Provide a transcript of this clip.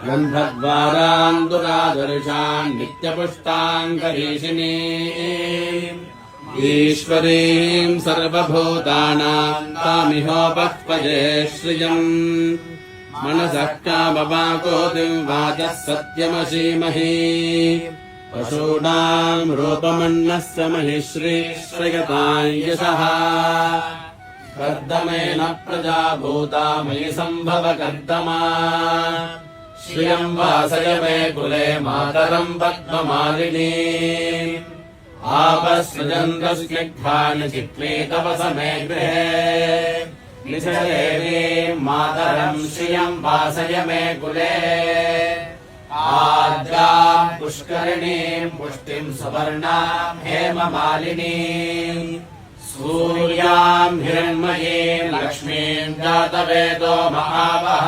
गन्धद्वारान् दुरादर्शान् नित्यपुष्टाङ्करीषिणी ईश्वरीम् सर्वभूतानाम् तामिहोपक्वजे श्रियम् मनसः कामवाकोतिम् वाचः सत्यमशीमहि पशूनाम् रूपमन्नस्य महिश्रीश्रयताम् यशः कर्दमेन प्रजा भूता मयि सम्भव कर्दमा श्रियम् वासय मे कुले मातरम् पद्ममालिनी आपस्सृजन्तस्निग्धानि चित्वे तव समे गृहे निशदेवीम् मातरम् श्रियम् वासय मे कुले आद्याम् पुष्करिणीम् पुष्टिम् सुवर्णाम् हेममालिनीम् सूर्याम् हिरण्मयीम् लक्ष्मीम् जातवेदो महावः